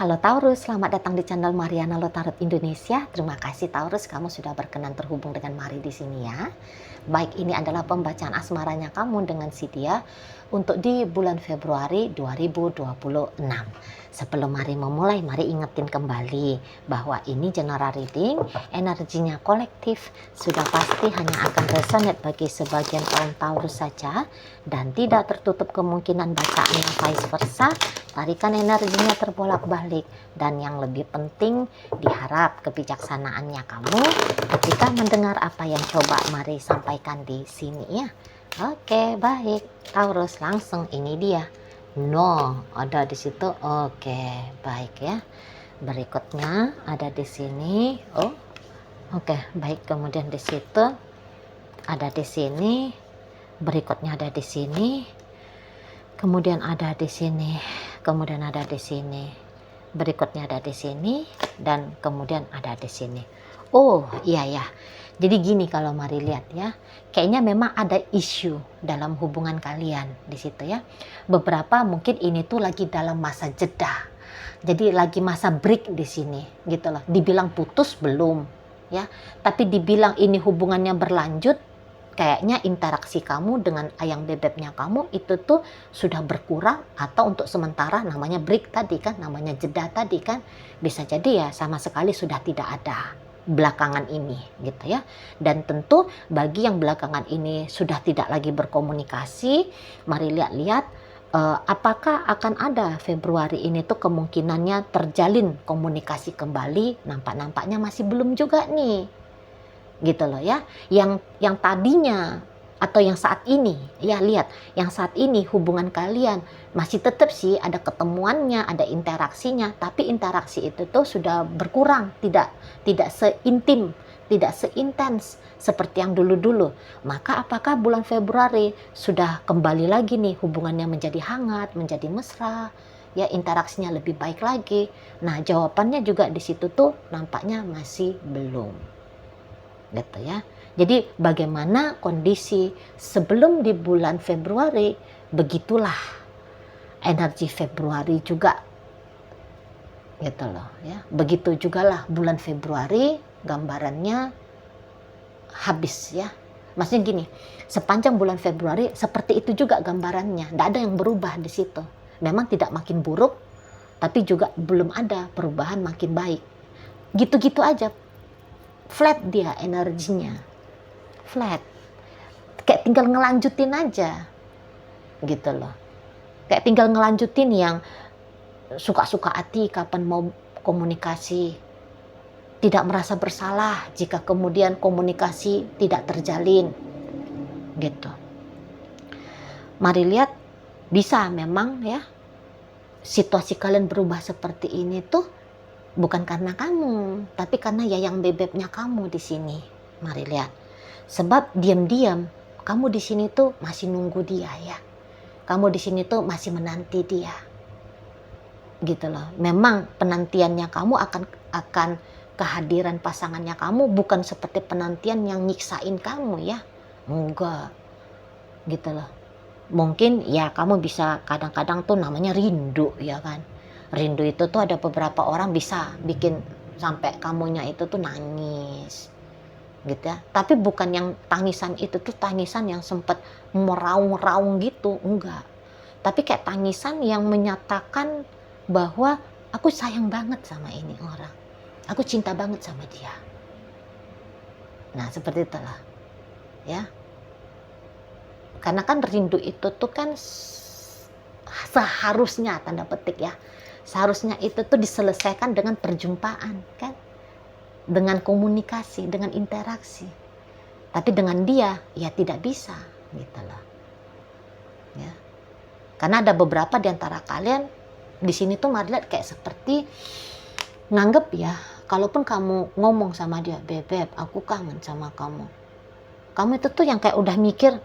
Halo Taurus, selamat datang di channel Mariana Lotarot Indonesia. Terima kasih Taurus, kamu sudah berkenan terhubung dengan Mari di sini ya. Baik, ini adalah pembacaan asmaranya kamu dengan si dia untuk di bulan Februari 2026. Sebelum Mari memulai, Mari ingetin kembali bahwa ini general reading, energinya kolektif, sudah pasti hanya akan resonate bagi sebagian kaum Taurus saja dan tidak tertutup kemungkinan bacaan yang vice versa. Tarikan energinya terbolak-balik, dan yang lebih penting diharap kebijaksanaannya kamu ketika mendengar apa yang coba Mari sampaikan di sini ya. Oke, baik Taurus, langsung ini dia. No, ada di situ. Oke, baik ya. Berikutnya ada di sini. Oh, oke, baik. Kemudian di situ ada di sini. Berikutnya ada di sini. Kemudian ada di sini, kemudian ada di sini, berikutnya ada di sini, dan kemudian ada di sini. Oh iya ya, jadi gini kalau Mari lihat ya, kayaknya memang ada isu dalam hubungan kalian di situ ya. Beberapa mungkin ini tuh lagi dalam masa jeda, jadi lagi masa break di sini gitu loh. Dibilang putus belum ya, tapi dibilang ini hubungannya berlanjut. Kayaknya interaksi kamu dengan ayang bebeknya kamu itu tuh sudah berkurang, atau untuk sementara namanya break tadi kan, namanya jeda tadi kan, bisa jadi ya sama sekali sudah tidak ada belakangan ini gitu ya. Dan tentu bagi yang belakangan ini sudah tidak lagi berkomunikasi, Mari lihat-lihat apakah akan ada Februari ini tuh kemungkinannya terjalin komunikasi kembali. Nampaknya masih belum juga nih gitu loh ya. Yang tadinya atau yang saat ini ya, lihat yang saat ini hubungan kalian masih tetap sih ada ketemuannya, ada interaksinya, tapi interaksi itu tuh sudah berkurang, tidak seintim, tidak seintens seperti yang dulu-dulu. Maka apakah bulan Februari sudah kembali lagi nih hubungannya menjadi hangat, menjadi mesra ya, interaksinya lebih baik lagi? Nah, jawabannya juga di situ tuh nampaknya masih belum gitu ya. Jadi bagaimana kondisi sebelum di bulan Februari, begitulah energi Februari juga gitu loh ya. Begitu juga lah bulan Februari gambarannya habis ya. Maksudnya gini, sepanjang bulan Februari seperti itu juga gambarannya, tidak ada yang berubah di situ. Memang tidak makin buruk, tapi juga belum ada perubahan makin baik. Gitu-gitu aja, flat dia energinya, flat, kayak tinggal ngelanjutin aja gitu loh, kayak tinggal ngelanjutin yang suka-suka hati kapan mau komunikasi, tidak merasa bersalah jika kemudian komunikasi tidak terjalin gitu. Mari lihat, bisa memang ya situasi kalian berubah seperti ini tuh bukan karena kamu, tapi karena yayang bebeknya kamu di sini. Mari lihat. Sebab diam-diam kamu di sini tuh masih nunggu dia ya. Kamu di sini tuh masih menanti dia. Gitu loh. Memang penantiannya kamu akan kehadiran pasangannya kamu, bukan seperti penantian yang nyiksain kamu ya. Enggak. Gitu loh. Mungkin ya kamu bisa kadang-kadang tuh namanya rindu ya kan. Rindu itu tuh ada beberapa orang bisa bikin sampai kamunya itu tuh nangis gitu ya. Tapi bukan yang tangisan itu tuh tangisan yang sempat meraung-raung gitu, enggak. Tapi kayak tangisan yang menyatakan bahwa aku sayang banget sama ini orang. Aku cinta banget sama dia. Nah, seperti itulah. Ya. Karena kan rindu itu tuh kan seharusnya, tanda petik ya, seharusnya itu tuh diselesaikan dengan perjumpaan kan, dengan komunikasi, dengan interaksi. Tapi dengan dia ya tidak bisa gitu loh ya. Karena ada beberapa di antara kalian di sini tuh Mari lihat kayak seperti nganggep ya, kalaupun kamu ngomong sama dia, bebek aku kangen sama kamu, kamu itu tuh yang kayak udah mikir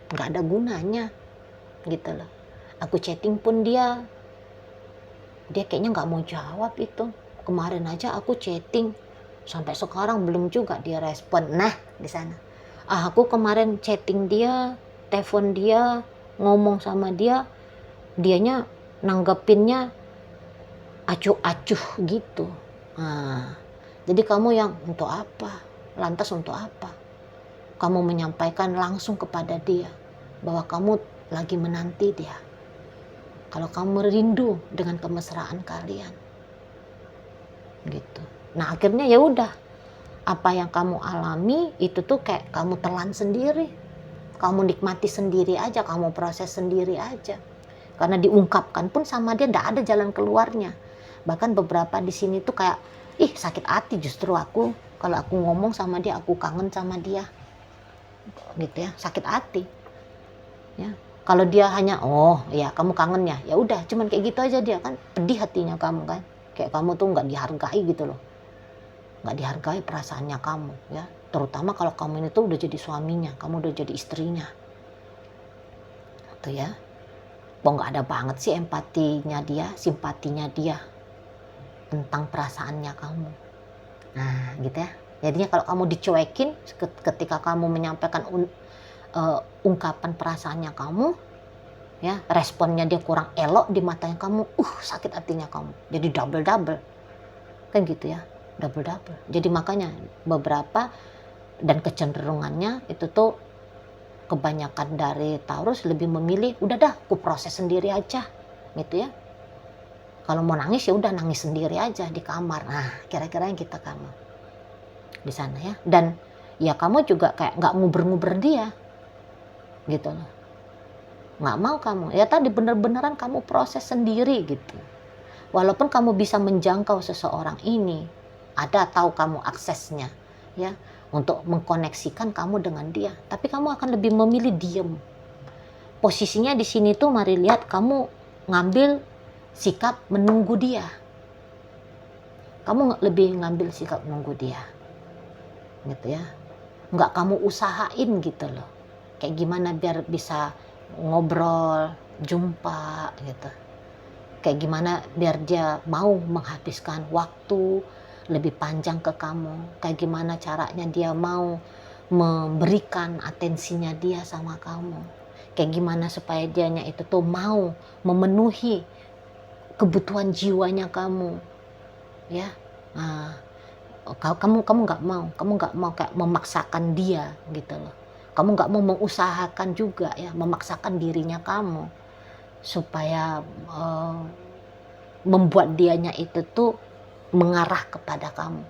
nggak ada gunanya gitu loh. Aku chatting pun dia kayaknya nggak mau jawab itu. Kemarin aja aku chatting, sampai sekarang belum juga dia respon. Nah, di sana. Aku kemarin chatting dia, telepon dia, ngomong sama dia, dianya nanggepinnya acuh-acuh gitu. Nah, jadi kamu yang untuk apa? Lantas untuk apa? Kamu menyampaikan langsung kepada dia bahwa kamu lagi menanti dia. Kalau kamu rindu dengan kemesraan kalian. Gitu. Nah, akhirnya ya udah. Apa yang kamu alami itu tuh kayak kamu telan sendiri. Kamu nikmati sendiri aja, kamu proses sendiri aja. Karena diungkapkan pun sama dia enggak ada jalan keluarnya. Bahkan beberapa di sini tuh kayak, ih sakit hati justru aku. Kalau aku ngomong sama dia, aku kangen sama dia. Gitu ya, sakit hati. Ya. Kalau dia hanya, oh ya kamu kangen ya udah cuman kayak gitu aja dia kan, pedih hatinya kamu kan. Kayak kamu tuh nggak dihargai gitu loh. Nggak dihargai perasaannya kamu ya. Terutama kalau kamu ini tuh udah jadi suaminya, kamu udah jadi istrinya. Gitu ya. Kok nggak ada banget sih empatinya dia, simpatinya dia tentang perasaannya kamu. Nah gitu ya. Jadinya kalau kamu dicuekin ketika kamu menyampaikan ungkapan perasaannya kamu, ya responnya dia kurang elok di matanya kamu, sakit hatinya kamu. Jadi double kan gitu ya, double. Jadi makanya beberapa dan kecenderungannya itu tuh kebanyakan dari Taurus lebih memilih udah dah aku proses sendiri aja gitu ya. Kalau mau nangis ya udah nangis sendiri aja di kamar. Nah kira-kira yang kita kamu di sana ya. Dan ya kamu juga kayak nggak nguber-nguber dia gitu loh, nggak mau kamu ya tadi bener-beneran kamu proses sendiri gitu. Walaupun kamu bisa menjangkau seseorang ini, ada tahu kamu aksesnya ya untuk mengkoneksikan kamu dengan dia, tapi kamu akan lebih memilih diem. Posisinya di sini tuh mari lihat kamu ngambil sikap menunggu dia. Kamu lebih ngambil sikap menunggu dia gitu ya, nggak kamu usahain gitu loh, kayak gimana biar bisa ngobrol, jumpa gitu. Kayak gimana biar dia mau menghabiskan waktu lebih panjang ke kamu. Kayak gimana caranya dia mau memberikan atensinya dia sama kamu. Kayak gimana supaya dianya itu tuh mau memenuhi kebutuhan jiwanya kamu. Ya. Nah, kamu nggak mau kayak memaksakan dia gitu loh. Kamu nggak mau mengusahakan juga ya, memaksakan dirinya kamu supaya membuat dianya itu tuh mengarah kepada kamu.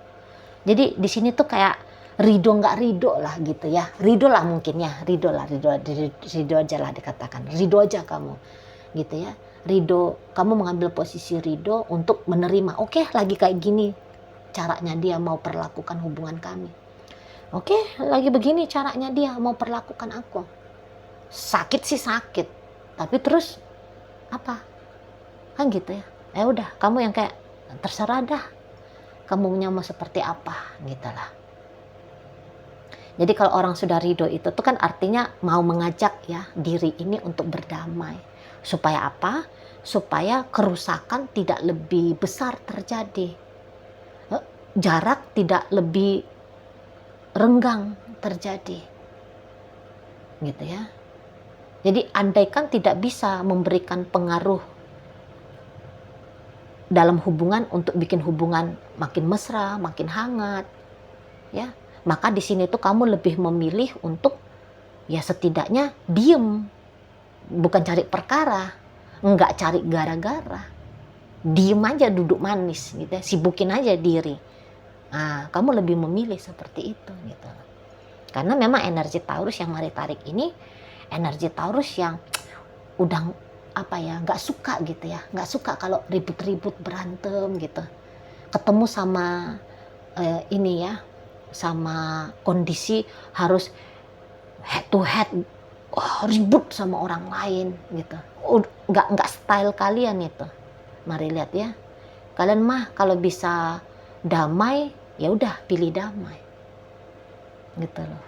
Jadi di sini tuh kayak ridho nggak ridho lah gitu ya, ridho lah mungkin ya, ridho aja lah dikatakan, ridho aja kamu gitu ya, ridho, kamu mengambil posisi ridho untuk menerima, oke, lagi kayak gini caranya dia mau perlakukan hubungan kami. Oke, lagi begini caranya dia mau perlakukan aku. Sakit sih sakit, tapi terus apa? Kan gitu ya. Ya udah, kamu yang kayak terserah dah. Kamu mau seperti apa, gitu lah. Jadi kalau orang sudah ridho itu tuh kan artinya mau mengajak ya diri ini untuk berdamai. Supaya apa? Supaya kerusakan tidak lebih besar terjadi. Jarak tidak lebih renggang terjadi. Gitu ya. Jadi andaikan tidak bisa memberikan pengaruh dalam hubungan untuk bikin hubungan makin mesra, makin hangat, ya, maka di sini tuh kamu lebih memilih untuk ya setidaknya diem, bukan cari perkara, nggak cari gara-gara, diem aja duduk manis gitu ya, sibukin aja diri. Nah, kamu lebih memilih seperti itu gitu. Karena memang energi Taurus yang mari tarik ini energi Taurus yang udah apa ya, nggak suka gitu ya, nggak suka kalau ribut-ribut berantem gitu, ketemu sama ini ya, sama kondisi harus head to head, ribut sama orang lain gitu, nggak style kalian itu. Mari lihat ya, kalian mah kalau bisa damai ya udah pilih damai gitu loh.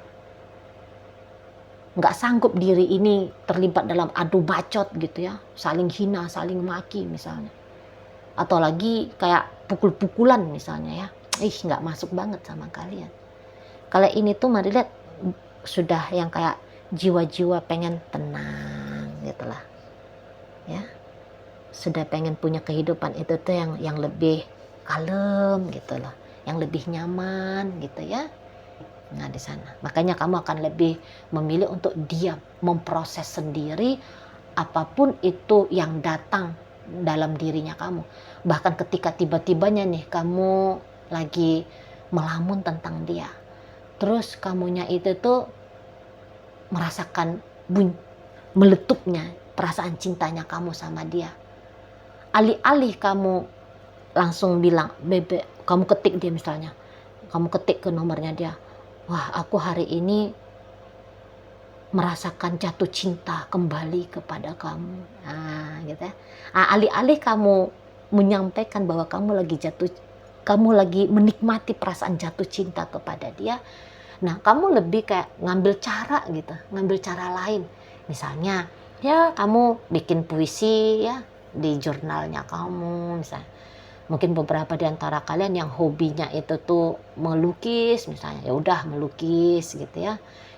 Nggak sanggup diri ini terlibat dalam adu bacot gitu ya, saling hina, saling maki misalnya, atau lagi kayak pukul-pukulan misalnya ya, nggak masuk banget sama kalian. Kalau ini tuh mari lihat sudah yang kayak jiwa-jiwa pengen tenang gitulah ya, sudah pengen punya kehidupan itu tuh yang lebih kalem gitu loh, yang lebih nyaman gitu ya. Nah di sana makanya kamu akan lebih memilih untuk diam, memproses sendiri apapun itu yang datang dalam dirinya kamu. Bahkan ketika tiba-tibanya nih kamu lagi melamun tentang dia, terus kamunya itu tuh merasakan meletupnya perasaan cintanya kamu sama dia. Alih-alih kamu langsung bilang, bebe, kamu ketik dia misalnya, kamu ketik ke nomornya dia, wah aku hari ini merasakan jatuh cinta kembali kepada kamu. Nah, gitu ya. Alih-alih kamu menyampaikan bahwa kamu lagi menikmati perasaan jatuh cinta kepada dia. Nah, kamu lebih kayak ngambil cara gitu, ngambil cara lain. Misalnya, ya kamu bikin puisi ya di jurnalnya kamu misalnya. Mungkin beberapa di antara kalian yang hobinya itu tuh melukis misalnya, ya udah melukis gitu ya.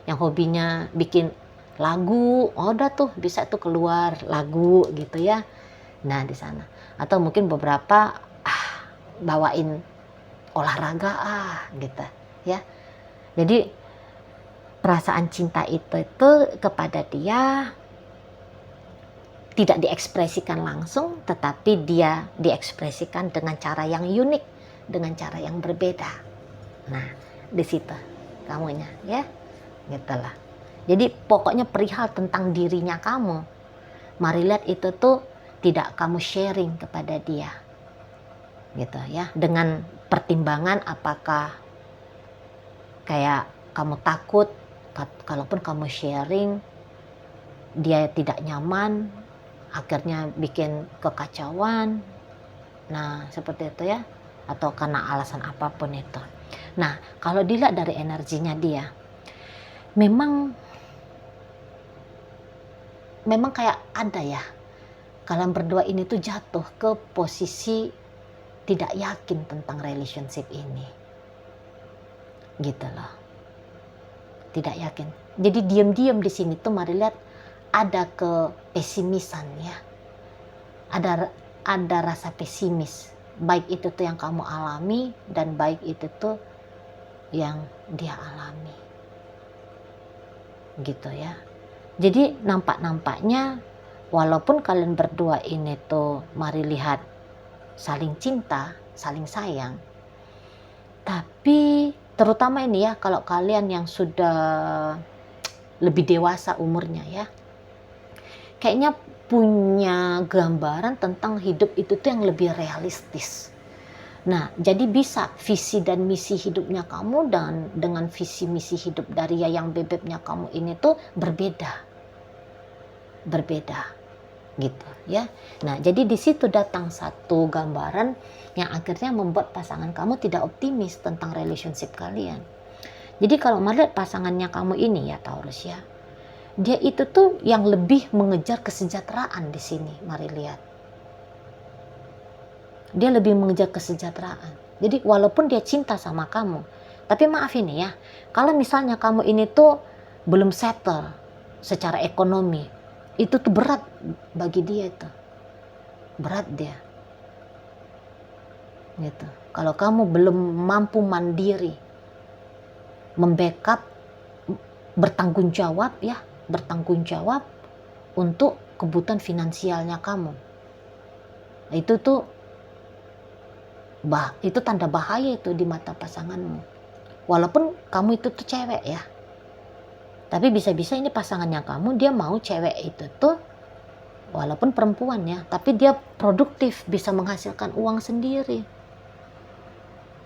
Yang hobinya bikin lagu, oh udah tuh bisa tuh keluar lagu gitu ya. Nah di sana. Atau mungkin beberapa bawain olahraga gitu ya. Jadi perasaan cinta itu kepada dia tidak diekspresikan langsung, tetapi dia diekspresikan dengan cara yang unik, dengan cara yang berbeda. Nah, di situ kamunya ya, gitulah. Jadi pokoknya perihal tentang dirinya kamu. Mari lihat itu tuh tidak kamu sharing kepada dia, gitu ya. Dengan pertimbangan apakah kayak kamu takut, kalaupun kamu sharing, dia tidak nyaman, akhirnya bikin kekacauan. Nah seperti itu ya, atau karena alasan apapun itu. Nah kalau dilihat dari energinya dia, memang kayak ada ya, kalian berdua ini tuh jatuh ke posisi tidak yakin tentang relationship ini, gitu loh, tidak yakin. Jadi diam-diam di sini tuh mari lihat ada kepesimisan ya, ada rasa pesimis, baik itu tuh yang kamu alami dan baik itu tuh yang dia alami, gitu ya. Jadi nampaknya walaupun kalian berdua ini tuh mari lihat saling cinta, saling sayang, tapi terutama ini ya kalau kalian yang sudah lebih dewasa umurnya ya, kayaknya punya gambaran tentang hidup itu tuh yang lebih realistis. Nah, jadi bisa visi dan misi hidupnya kamu dan dengan visi misi hidup dari yang bebeknya kamu ini tuh berbeda gitu ya. Nah, jadi di situ datang satu gambaran yang akhirnya membuat pasangan kamu tidak optimis tentang relationship kalian. Jadi kalau melihat pasangannya kamu ini ya Taurus ya, dia itu tuh yang lebih mengejar kesejahteraan di sini. Mari lihat. Dia lebih mengejar kesejahteraan. Jadi walaupun dia cinta sama kamu, tapi maaf ini ya, kalau misalnya kamu ini tuh belum settle secara ekonomi, itu tuh berat bagi dia itu. Berat dia. Gitu. Kalau kamu belum mampu mandiri, membackup, bertanggung jawab untuk kebutuhan finansialnya kamu. Itu tuh itu tanda bahaya itu di mata pasanganmu. Walaupun kamu itu tuh cewek ya. Tapi bisa-bisa ini pasangannya kamu dia mau cewek itu tuh walaupun perempuan ya, tapi dia produktif, bisa menghasilkan uang sendiri.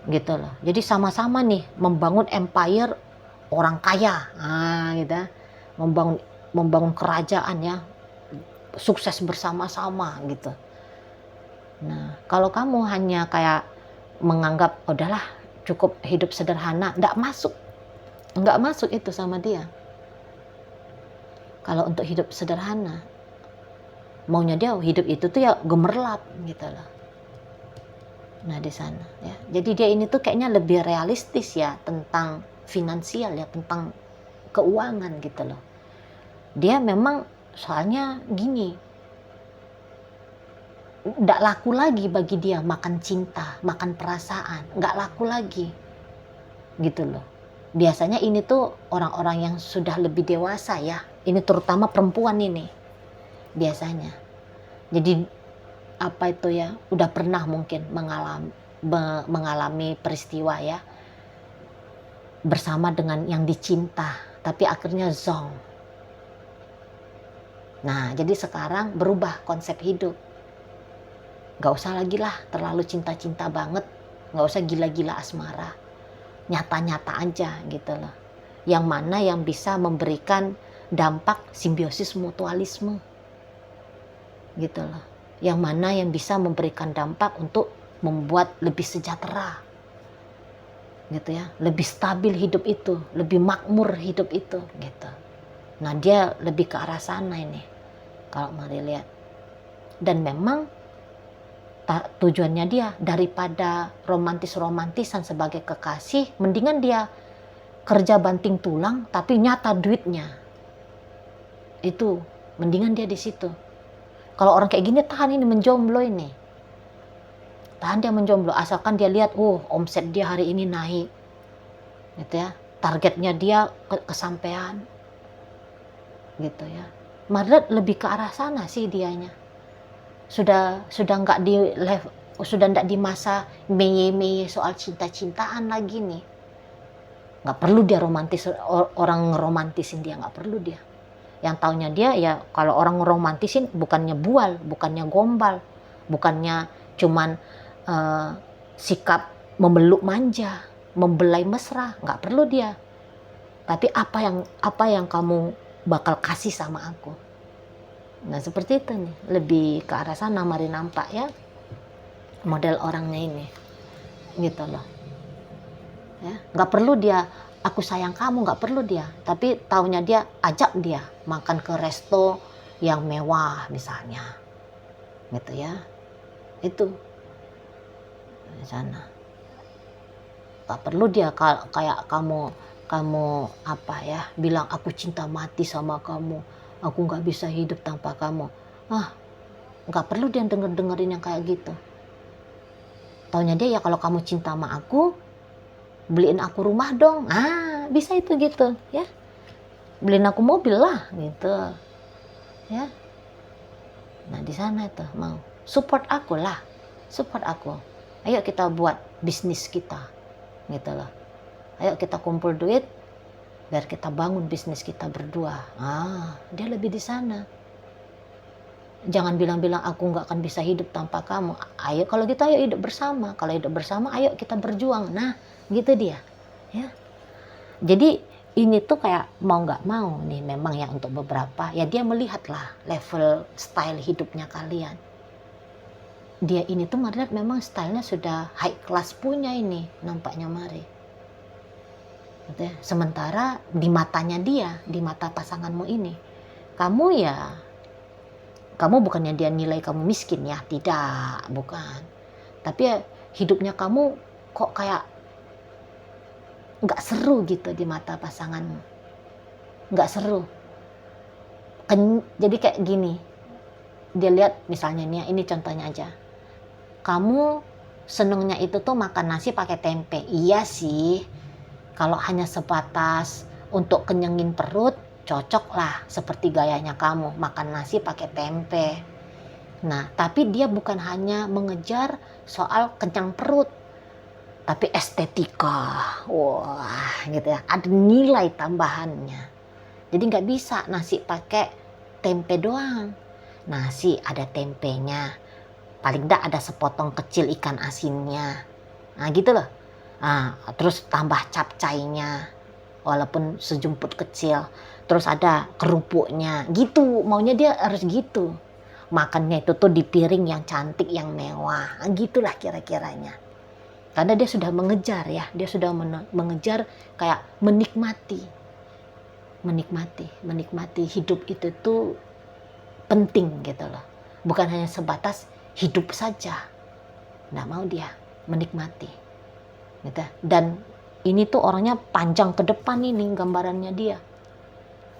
Gitu loh. Jadi sama-sama nih membangun empire orang kaya. Nah, gitu. Membangun kerajaan ya. Sukses bersama-sama gitu. Nah, kalau kamu hanya kayak menganggap udahlah cukup hidup sederhana, nggak masuk itu sama dia. Kalau untuk hidup sederhana, maunya dia hidup itu tuh ya gemerlap gitu loh. Nah di sana ya, jadi dia ini tuh kayaknya lebih realistis ya tentang finansial ya, tentang keuangan gitu loh. Dia memang soalnya gini, nggak laku lagi bagi dia makan cinta, makan perasaan, nggak laku lagi, gitu loh. Biasanya ini tuh orang-orang yang sudah lebih dewasa ya, ini terutama perempuan ini biasanya. Jadi apa itu ya, udah pernah mungkin mengalami peristiwa ya, bersama dengan yang dicinta, tapi akhirnya zong. Nah, jadi sekarang berubah konsep hidup. Gak usah lagi lah terlalu cinta-cinta banget, gak usah gila-gila asmara, nyata-nyata aja gitu loh. Yang mana yang bisa memberikan dampak simbiosis mutualisme gitu loh. Yang mana yang bisa memberikan dampak untuk membuat lebih sejahtera gitu ya, lebih stabil hidup itu, lebih makmur hidup itu gitu. Nah, dia lebih ke arah sana ini kalau mari lihat. Dan memang tujuannya dia, daripada romantisan sebagai kekasih, mendingan dia kerja banting tulang tapi nyata duitnya. Itu mendingan dia di situ. Kalau orang kayak gini tahan ini menjomblo ini. Tahan dia menjomblo asalkan dia lihat omset dia hari ini naik. Gitu ya. Targetnya dia kesampaian. Gitu ya. Malah lebih ke arah sana sih dianya. Sudah nggak di masa meye soal cinta-cintaan lagi nih. Nggak perlu dia romantis, orang ngeromantisin dia, nggak perlu dia. Yang taunya dia ya kalau orang ngeromantisin bukannya bual, bukannya gombal, bukannya cuman sikap memeluk manja, membelai mesra, nggak perlu dia. Tapi apa yang kamu bakal kasih sama aku? Nah, seperti itu nih, lebih ke arah sana mari nampak ya model orangnya ini gitu loh ya. Nggak perlu dia aku sayang kamu, nggak perlu dia, tapi taunya dia ajak dia makan ke resto yang mewah misalnya gitu ya. Itu di sana nggak perlu dia kayak kamu apa ya, bilang aku cinta mati sama kamu, aku nggak bisa hidup tanpa kamu. Nggak perlu dia dengerin yang kayak gitu. Taunya dia ya kalau kamu cinta sama aku, beliin aku rumah dong. Bisa itu gitu ya. Beliin aku mobil lah gitu ya. Nah, di sana itu mau support aku lah, support aku. Ayo kita buat bisnis kita gitu loh. Ayo kita kumpul duit biar kita bangun bisnis kita berdua. Dia lebih di sana. Jangan bilang-bilang aku nggak akan bisa hidup tanpa kamu. Ayo kalau gitu ayo hidup bersama. Kalau hidup bersama ayo kita berjuang. Nah, gitu dia. Ya. Jadi ini tuh kayak mau nggak mau nih memang ya untuk beberapa ya dia melihatlah level style hidupnya kalian. Dia ini tuh memang stylenya sudah high class punya ini nampaknya mari. Gitu ya. Sementara di matanya dia, di mata pasanganmu ini, kamu bukannya dia nilai kamu miskin ya, tidak, bukan. Tapi ya, hidupnya kamu kok kayak nggak seru gitu di mata pasanganmu, nggak seru. Jadi kayak gini, dia lihat misalnya nih, ini contohnya aja, kamu senengnya itu tuh makan nasi pakai tempe, iya sih. Kalau hanya sebatas untuk kenyangin perut, cocok lah seperti gayanya kamu makan nasi pakai tempe. Nah, tapi dia bukan hanya mengejar soal kenyang perut, tapi estetika. Wah, gitu ya. Ada nilai tambahannya. Jadi nggak bisa nasi pakai tempe doang. Nasi ada tempenya. Paling nggak ada sepotong kecil ikan asinnya. Nah, gitu loh. Terus tambah capcainya walaupun sejumput kecil, terus ada kerupuknya gitu, maunya dia harus gitu, makannya itu tuh di piring yang cantik yang mewah, gitulah kira-kiranya. Karena dia sudah mengejar ya, dia sudah mengejar kayak menikmati hidup itu tuh penting gitu loh, bukan hanya sebatas hidup saja, nggak mau dia menikmati. Gitu. Dan ini tuh orangnya panjang ke depan ini gambarannya dia.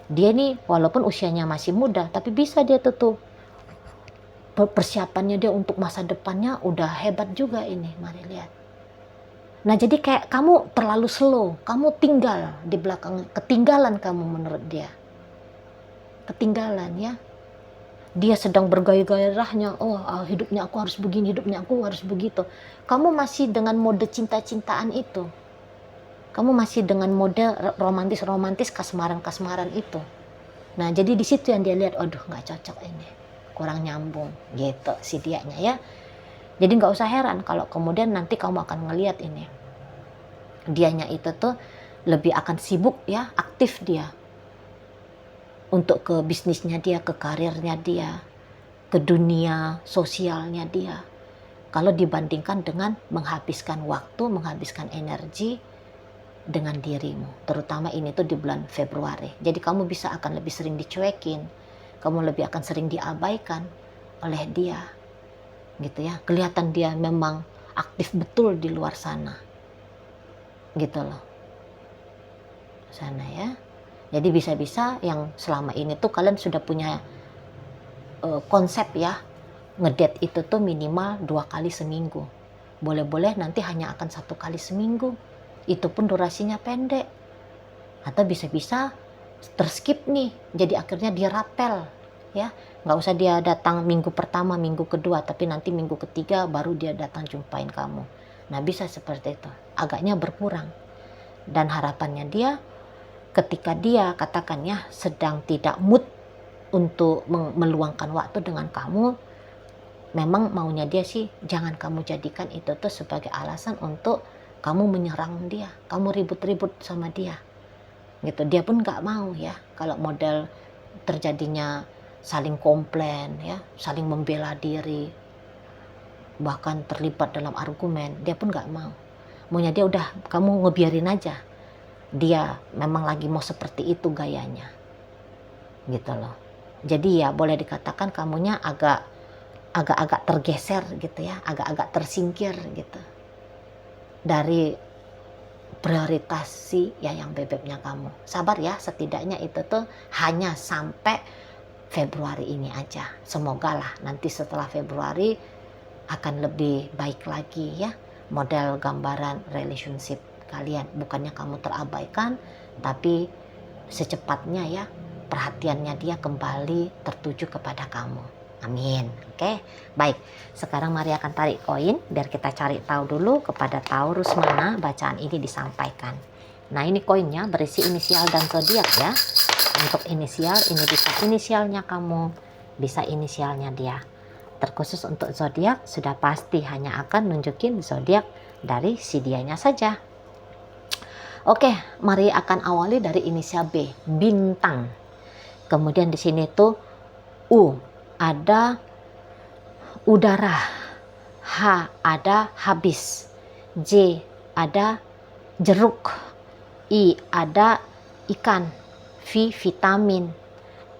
Dia nih walaupun usianya masih muda tapi bisa dia tuh persiapannya dia untuk masa depannya udah hebat juga ini. Mari lihat. Nah, jadi kayak kamu terlalu slow, kamu tinggal di belakang, ketinggalan kamu menurut dia. Ketinggalan ya. Dia sedang bergairah-gairahnya, hidupnya aku harus begini, hidupnya aku harus begitu. Kamu masih dengan mode cinta-cintaan itu. Kamu masih dengan mode romantis-romantis, kasmaran-kasmaran itu. Nah, jadi di situ yang dia lihat, aduh nggak cocok ini, kurang nyambung gitu si dianya ya. Jadi nggak usah heran kalau kemudian nanti kamu akan ngelihat ini, dianya itu tuh lebih akan sibuk ya, aktif dia untuk ke bisnisnya dia, ke karirnya dia, ke dunia sosialnya dia, kalau dibandingkan dengan menghabiskan waktu, menghabiskan energi dengan dirimu. Terutama ini tuh di bulan Februari. Jadi kamu bisa akan lebih sering dicuekin, kamu lebih akan sering diabaikan oleh dia gitu ya. Kelihatan dia memang aktif betul di luar sana gitu loh, sana ya. Jadi bisa-bisa yang selama ini tuh kalian sudah punya konsep ya, ngedate itu tuh minimal 2 kali seminggu, boleh-boleh nanti hanya akan 1 kali seminggu, itu pun durasinya pendek, atau bisa-bisa terskip nih, jadi akhirnya dia rapel ya, nggak usah dia datang minggu pertama, minggu kedua, tapi nanti minggu ketiga baru dia datang jumpain kamu. Nah, bisa seperti itu, agaknya berkurang. Dan harapannya dia, ketika dia katakannya sedang tidak mood untuk meluangkan waktu dengan kamu, memang maunya dia sih jangan kamu jadikan itu tuh sebagai alasan untuk kamu menyerang dia, kamu ribut-ribut sama dia gitu. Dia pun nggak mau ya kalau model terjadinya saling komplain ya, saling membela diri, bahkan terlibat dalam argumen. Dia pun nggak mau, maunya dia udah kamu ngebiarin aja, dia memang lagi mau seperti itu gayanya gitu loh. Jadi ya boleh dikatakan kamunya agak tergeser gitu ya, agak tersingkir gitu dari prioritasi ya yang bebeknya kamu. Sabar ya, setidaknya itu tuh hanya sampai Februari ini aja. Semoga lah nanti setelah Februari akan lebih baik lagi ya model gambaran relationship kalian. Bukannya kamu terabaikan, tapi secepatnya ya perhatiannya dia kembali tertuju kepada kamu. Amin. Oke, baik. Sekarang Mari akan tarik koin biar kita cari tahu dulu kepada Taurus mana bacaan ini disampaikan. Nah, ini koinnya berisi inisial dan zodiak ya. Untuk inisial ini bisa inisialnya kamu, bisa inisialnya dia. Terkhusus untuk zodiak sudah pasti hanya akan nunjukin zodiak dari si dianya saja. Oke, Mari akan awali dari inisial B, bintang. Kemudian di sini tuh U, ada udara, H ada habis, J ada jeruk, I ada ikan, V vitamin,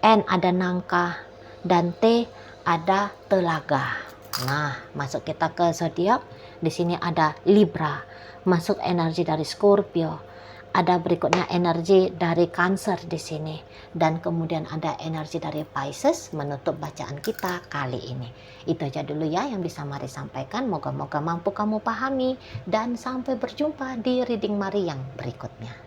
N ada nangka, dan T ada telaga. Nah, masuk kita ke zodiak. Di sini ada Libra, masuk energi dari Scorpio. Ada berikutnya energi dari Cancer di sini, dan kemudian ada energi dari Pisces menutup bacaan kita kali ini. Itu aja dulu ya yang bisa Mari sampaikan. Moga-moga mampu kamu pahami, dan sampai berjumpa di reading Mari yang berikutnya.